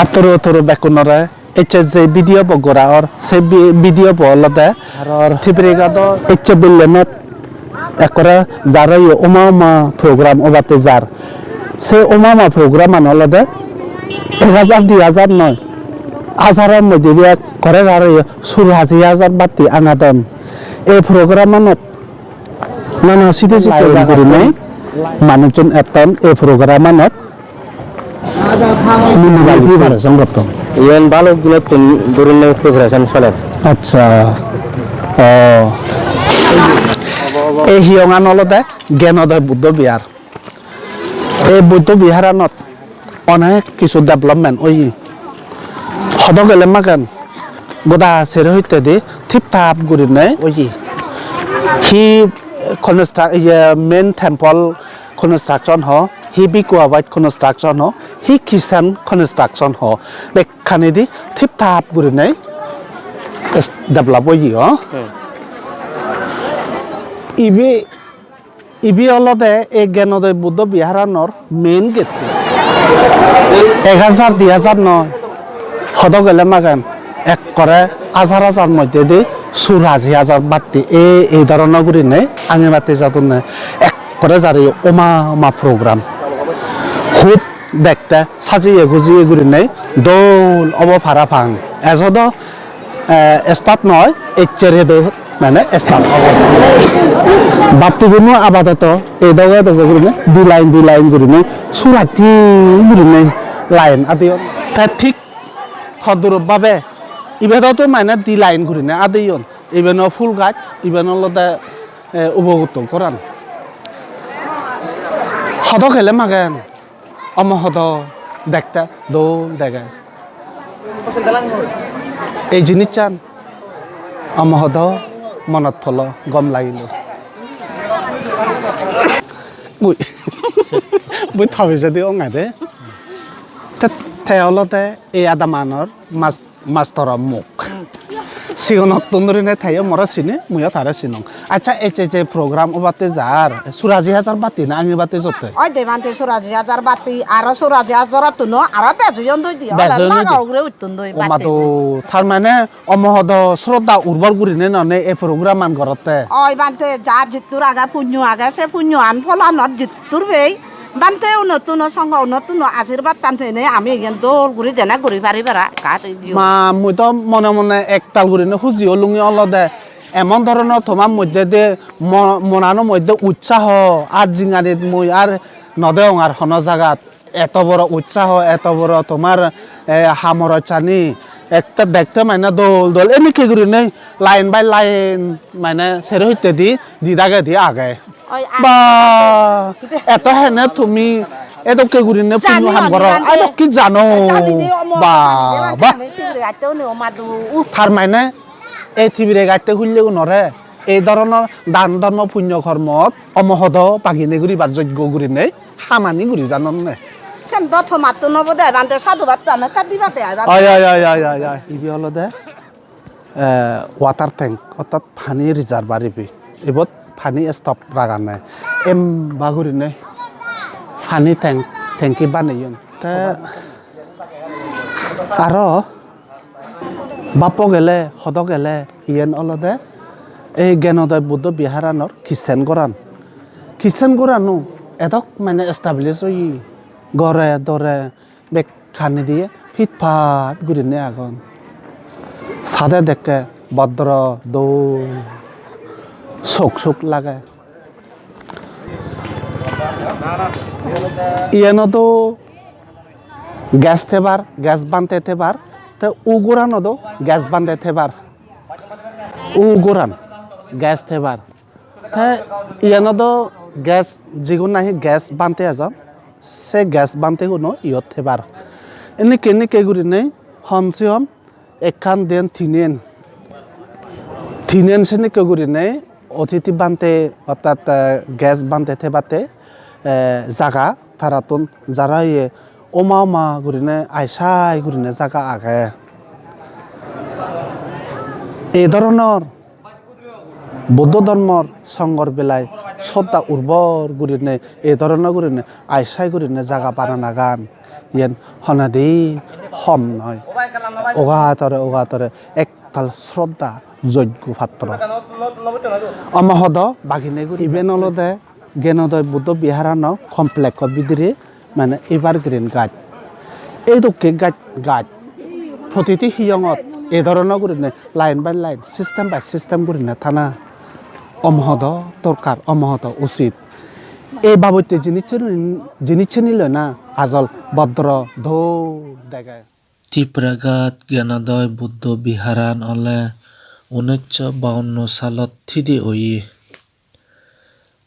Atoro bekunore HJ video bogora or se video bolade or Tipperaghat HJ billenot ekora jara yo oma program obate jar se oma program anolode 1000 2000 নয় হাজারের মধ্যে করে জara yo sur 1000 batti anadam এই প্রোগ্রামনত নানা সিধে করি নাই মানুষজন এতন এই প্রোগ্রামনত Yan balok gulap tun durun ng preparation sole. আচ্ছা এই হিয়ঙান অলতে জ্ঞানোদয় বুদ্ধ বিহার এই বুদ্ধ বিহারানত অনেক কিছু ডেভেলপমেন্ট ওই হদ গেলে মাগান গোদা সেরে হইতে দি থিপ থাপ গুরি নাই ওই হি মেন টেম্পল কনস্ট্রাকশন হ হি বিকুয়া হোয়াইট কনস্ট্রাকশন হ হি কিচেন কনস্ট্রাকশন হ বেখানে দি থিপ থাপ গুরি নাই ডেভেলপ ওই ইবি অলতে এই জ্ঞানোদয় বুদ্ধ বিহারানোর মেইন গেট 1000 2000 নয় হদ গেলে মাগান এক করে 1000 মধ্যে দি sur 1000 বাতি এই ধরনের গুরি নাই আঙে বাতি যাতুন নাই এক করে জারি ওমা প্রোগ্রাম খুব দেখতে সাজিয়ে গুজিয়ে গুরি নাই দোল অব ফারা ফাং এজদ স্টার্ট নয় এচের হেদ মানে স্টার্ট অব বাতি গুনো আবাদত এই দগে দগে গুরি নাই দুই লাইন গুরি নাই সুরাতি গুরি নাই লাইন আদি তা ঠিক খদুরব বাবে ইবেদতো মানে দি লাইন গুরি নাই আদিয়ন ইবেন ফুল গাছ ইবেন লদে উপভোগ করান হদ খেলে মাগেন অমহদ দেখতে দোল দেখে এই জিনিস চান অমহদ মনত ফল গম লাগিল বুই থাবিছে দি অঙাই দে অলতে এই আদামানৰ মাষ্টৰ মুখ সিগনত তুন্দরিনে থাইয়ে মরা সিনে মুয়া থারে সিনং আচ্ছা এচে প্রোগ্রাম ওবাতে যার সুরাজি হাজার বাতি না আঙি বাতি জতে ওই দেবান্তে সুরাজি হাজার বাতি আর সুরাজি হাজার তুনো আর বেজুজন দই দি লাগাওরে উত্তন দই বাতি ওমাতো তার মানে অমহদ শ্রদ্ধা উর্বর গুরিনে ননে এই প্রোগ্রাম মান করতে ওই বান্তে যার জিতুর আগা পুণ্য আগা সে পুণ্য আন ফলানত জিতুর বেই বান্তে নতুন সঙ্গ নতুন আশীর্বাদ টান ফেনে আমি এখান দোল ঘুরি যেনে ঘুরি পারি পারা কাঠ মা মুই তো মনে একতাল ঘুরিনে খুঁজিও লুঙি অলদে এমন ধরনের তোমার মধ্যে দিয়ে মনানোর মধ্যে উৎসাহ আর জিঙানিত মুই আর নদেও আর হন জাগাত এত বড় উৎসাহ এত বড় তোমার হামর চানি একটা দেখতে মানে দোল এনেকে ঘুরি নেই লাইন বাই লাইন মানে সেরে হইতে দিদাগে দিয়ে আগে বা এত হ্যাঁ না তুমি এত কে ঘুরি নে পুণ্য হাম করো আরে কি জানো বা তার মানে এই থিবিরে গাইতে হুললেও নরে এই ধরনের দান ধর্ম পুণ্য কর্মত অমহদ পাগিনে ঘুরি বা যজ্ঞ ঘুরি নেই হামানি ঘুরি জানন নে সেন দথ মাতো নবদে বান্দে সাধু বাত জানো কাদি বাতে আয় ইবি হলো দে ওয়াটার ট্যাঙ্ক অর্থাৎ পানি রিজার্ভ বাড়িবি এবার পানি স্টপ রাখা নাই এম বাগুরি নাই পানি ট্যাঙ্কি বানাইন তা আর বাপ গেলে হদ গেলে ইয়েন অলদে এই জ্ঞানোদয় বুদ্ধ বিহারানোর কিচেন করানো এদক মানে এস্টাবলিশ ওই গড়ে দরে বেগ খানি দিয়ে ফিটফাট ঘুরিনে আগুন সাদে দেখে ভদ্র দৌল চোখ লাগে ইয়ানতো গ্যাস থেবার গ্যাস বানতে থেবার তো উগুরানো গ্যাস বানতে থেবার উগুরান গ্যাস থেবার তা ইয়ানতো গ্যাস যেগুলো নাহি গ্যাস বানতে আজ সে গ্যাস বানতে কোনো ইয়ত থেবার এনেকে গুরি নেই হমসে হম একখান দেন থিনেন সে নেকে গুরি নেই অতিথি বানতে অর্থাৎ গ্যাস বানতে থেবাতে জাগা তারাতুন যারা ইয়ে ওমা গুরিনে আইসাই গুরিনে জাগা আগে এই ধরনের বৌদ্ধ ধর্মর সঙ্গর বেলায় শ্রদ্ধা উর্বর করিনে এই ধরনের করিনে আইসাই করিনে জায়গা বানানা গান ইয়ান হনাদি হম নয় ওগাতরে একতাল শ্রদ্ধা যজ্ঞ পাত্র অমহদ বাঘিনে ইভেন অলদে জ্ঞানোদয় বুদ্ধ বিহারানো কমপ্লেক্স বিদিরে মানে এবার গ্রিন গাছ এই দক্ষে গাছ প্রতিটি হিয়ঙত এই ধরনের করিনে line by line system by system করিনে থানা অমহদ দরকার অমহদ উচিত এই বাবদে জিনিস নিল না আজল ভদ্র ধৌ দেখায় Tipperaghat Gyanadoy Buddha Vihara ole 1952 সালত থিদি ওই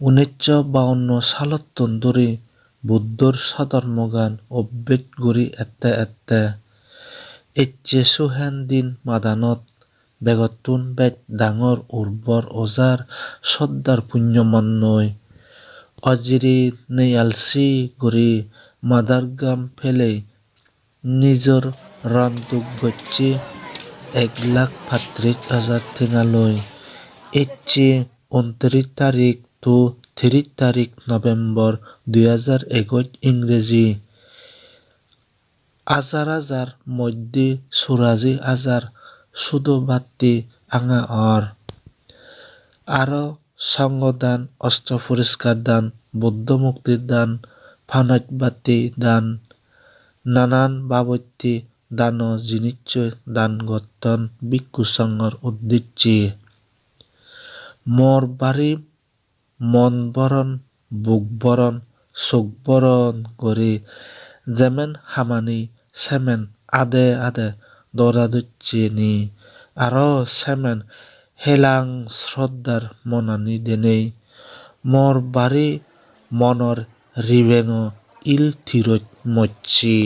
1952 সালত তন্দুরি বুদ্ধর সদর্মগান অব্যেত গরি এত্তে এচ্ছে সুহেন দিন মাদানত বেগতুন বেত ডাঙর উর্বর ওজার সদ্দার পুণ্যমান্নয় অজিরি নেয়ালসি গরি মাদারগাম ফেলে নিজর রামদুক গচ্ছি 1,35,000 ঠেঙালৈ এচ্ছে 29 তারিখ তো 3 তারিখ নভেম্বর 2021 ইংরেজি আজার মধ্যে সুরাজি আজার শুধু বাত্তি আঙা আরো সঙ্গদান অস্ত্র পরিষ্কার দান বৌদ্ধ মুক্তির দান ফানজ বাতি দান নানান বাবত্যি দান জিনিস দান গঠন ভিক্ষু সংঘর উদ্দেশ্যে মর বাড়ি মন বরণ বুক বরণ চোখ বরণ করে যেমেন হামানি সেমেন আদে দৌড়া দিচ্ছে নি আরো সেমেন হেলাং শ্রদ্ধার মনানি দেনে মর বাড়ি মনর রিবেঙ ইল থিরত মচ্ছি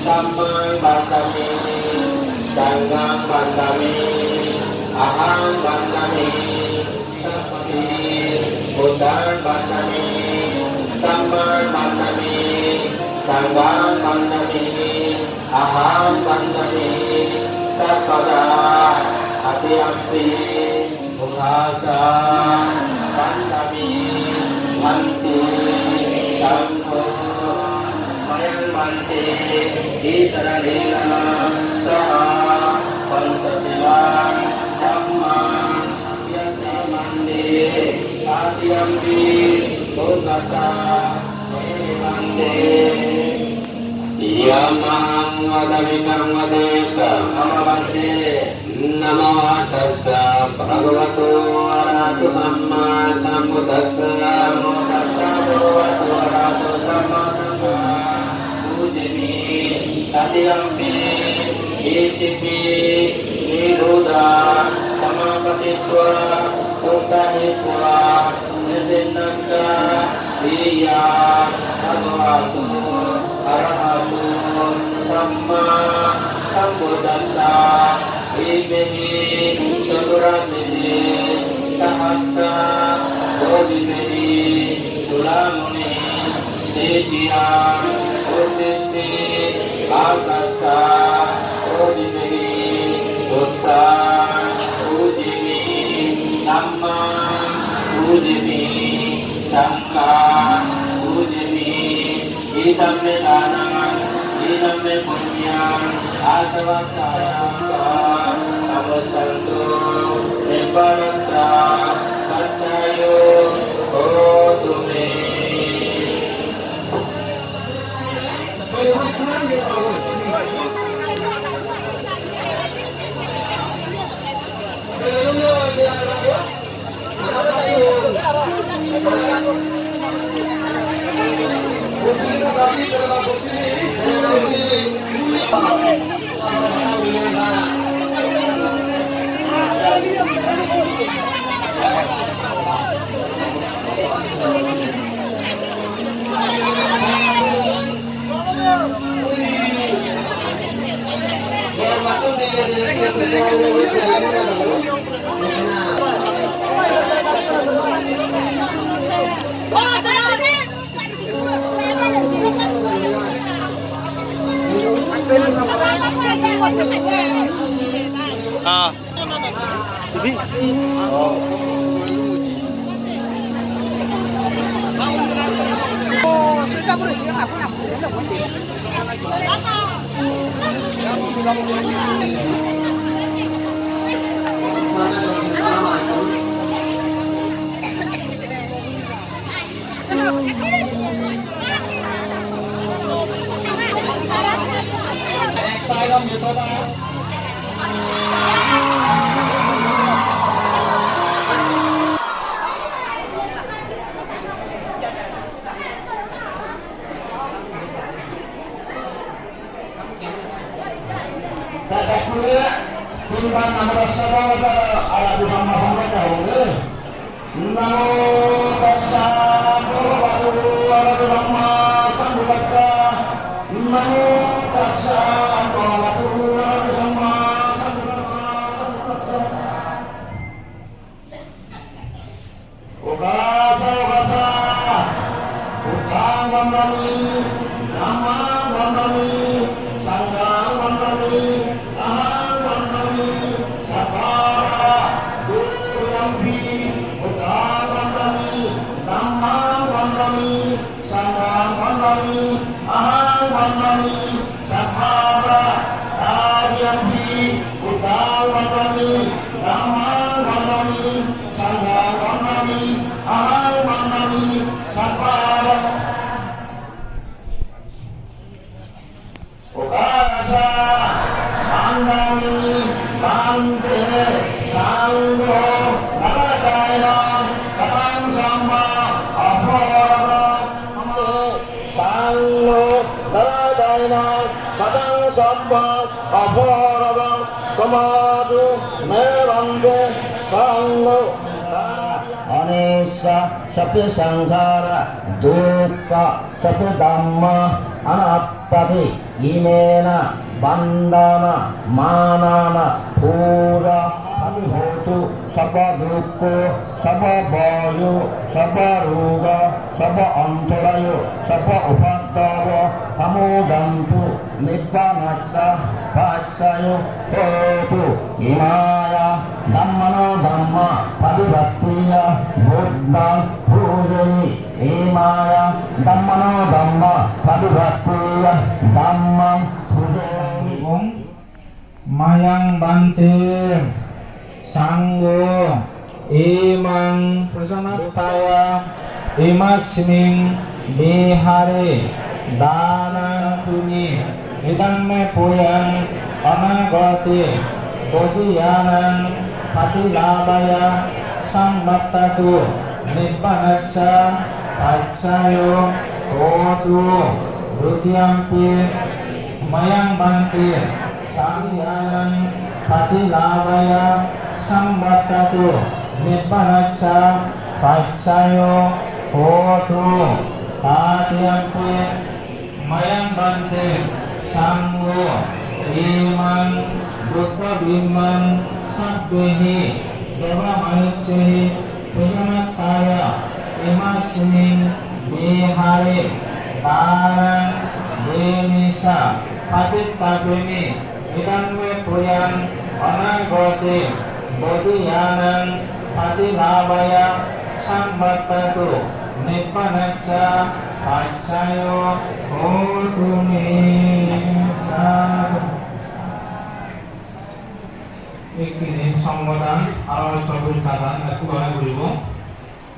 Dhammang bandami, sanghang bandami, aham bandami, sapati, Buddhang bandami, dhammang bandami, sanghang bandami, aham bandami, sapada, hati-hati, mukhasa, bandami, manti, sangho, Mante Isaradina Saha Pansasila Dhamma Yasa Mande Adiyampi Bodhasa Mante Yamang Vadamikang Vadeka Mamavante Namo Tassa Bhagavato Arahato Samma Sambuddhassa Namo Tassa Bhagavato Arahato Samma Sambuddhassa Sadiyampi, Itipi, Niruddha, Samapatitva, Uttahitva, Nisinassa, Piya, Adhvatu, Arahatu, Samma, Sambuddhassa, Imehi, Chaturasiddhi, Sahassa, Bodhimehi, Tulamuni, Sitiya, Buddhisi, Akasa, Odimeri, Buddha, Udimi, Dhamma, Udimi, Sangha, Udimi, Idame Danam, Idame Punyam, Asavakaya, Amasantu, Nibarasa, Pachayo, Odume. Sapi sanghara dukkha sapi dhamma anattati imena bandana manana pura anhotu sapa dukkha sapa bayu sapa ruga sapa antarayo sapa upaddawa amodantu nibbanata pacayo hotu imaya dhammana dhamma padivatiya buddha pujani imaya dhammana dhamma padivatiya dhammam pujani mayang bante sanggo imang prasanataya imasming bihare danan tuni idan me puyang anagati kodiyanan patilabaya sambattatu nibbanacca paccayo hotu drutyampi mayang bante sangyanan patilabaya sambattatu nibbanacca paccayo hotu tatyampi mayang bante sanggo iman Buddha Bhiman sabbehi deva manuccehi prasanataya imasming bihare taran demisa patitabini idanme puyan anagoti bodhiyanan patilabaya sambattatu nibbanacca paccayo hotuni sadhu. Ikini sambadan arastapur katan aku bana guribo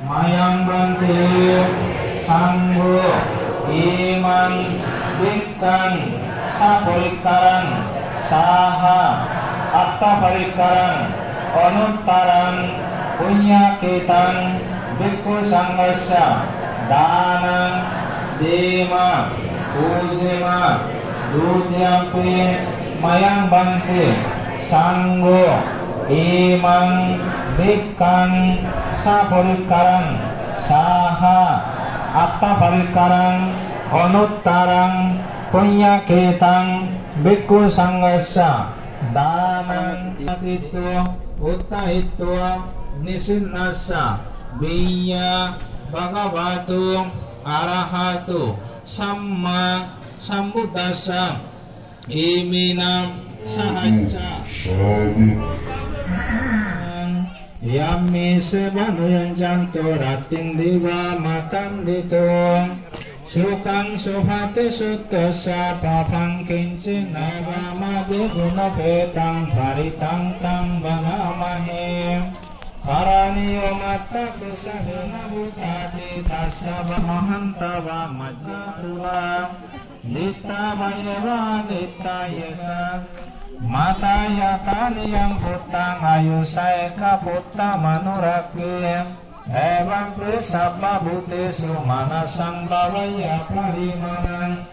mayang bante sanggo iman bikkan saparikaran saha atta parikaran anuttaran punyaketan bhikkhu sanghasya danan dema pujema dutyampi mayang bante sanggo imang bikkan saparikaran saha atta parikaran anuttaran punyaketan bhikkhu sanghasya Danang sakito uttahito nisinasa Piya Bhagavato Arahato Samma Sambuddhassa Iminam Sahaja Yami sebanu yang janto rating diwa matam dito Sukang suhate sutasa papang kincin naiva madi guna petang paritang tang banamahe Paraniyo mata kusahina butati tasaba mahantava majatula Dita bayeva dita yesa Mata yatani yang putang ayusai kaputta manurakim Evam prisabba bhutesu manasang bhavaya parimanang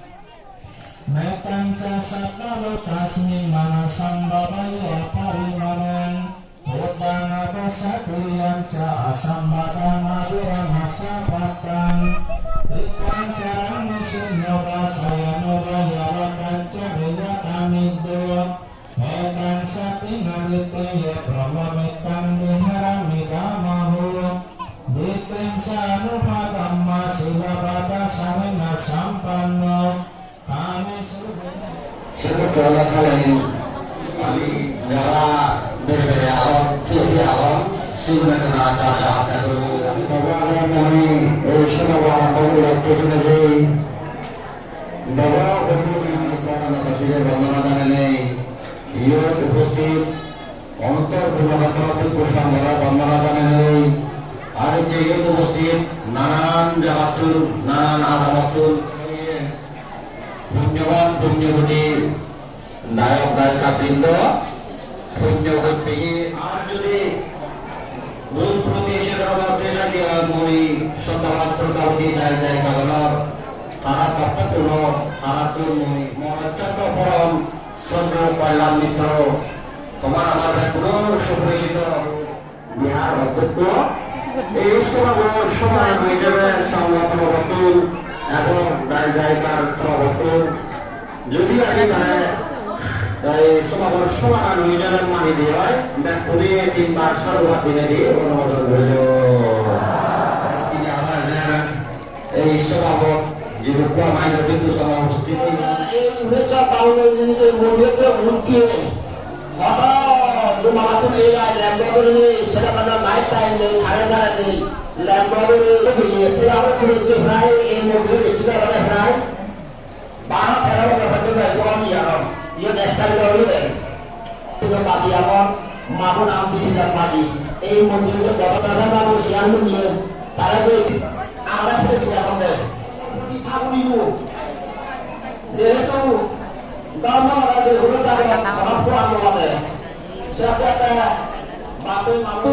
Mekanca sattva tasmi manasang bhavaya parimanang Utang abasakuyam ca asambadang abhiramasa patang Ikwan carang nisunyoga sayanoga yavakanca vijatamiddo Medan sati ngalite ye brahmamitang vihara midamahu Ditem sanupadamma silabada samena sampanno Kami sebetulnya kalian kami dalam berbayar berbayar sudah kerana ada tu bahwa kami semua orang itu sendiri bahwa kemudian kita sudah bermana ini ia उपस्थित अंतर बुलाकात कुशांगरा बंदनादान নেই আর যে উপস্থিত নানান জাহাতুল নানান আদালতুল পুণ্যবান পুণ্যবতী নায়ক নায়িকা বৃন্দ পুণ্যবতী আর যদি মূল প্রদেশের অভাবে লাগে মই শতমাত্রকাবতী যায় যায় কারণ তারা কর্তব্য তারা তো মই মহাত্মা পরম সদ্য কল্যাণ মিত্র তোমার আমার পুরো সুপরিচিত বিহার অধ্যক্ষ এই সময় হয়ে যাবে সংগঠন বর্তন এবং গায়িকার প্রবর্তন যদি আগে তারা এই সমাগম সমান হয়ে যাবে মানি দিয়ে হয় খুবই 3 বার সর্বত দিনে দিয়ে অনুমোদন করে তিনি আবার এই সমাগম যিনি কমাইল বিন্দু সময় উপস্থিত এই 1952 মন্দিরে মূর্তি হঠাৎ মামাতুন এই ল্যাম্বরে নেই সেটা কারণ লাইট টাইম নেই ধারে ধারে নেই ল্যাম্বরে প্রায় এই মন্দিরে দেখছি প্রায় 12-13 বছর পর্যন্ত একদম ইয়ে চেষ্টা করে দেয় বাজি এখন মামুন আমদিন বাজি এই মন্দিরে গত প্রধান বাবু শিয়ান্ন নিয়ে তারা যে আমরা ফিরেছি এখন দেয় যেহেতু ধর্ম রাজ্যের হলো তারা সমাজ পুরানো হবে সেটা একটা বাপে মামু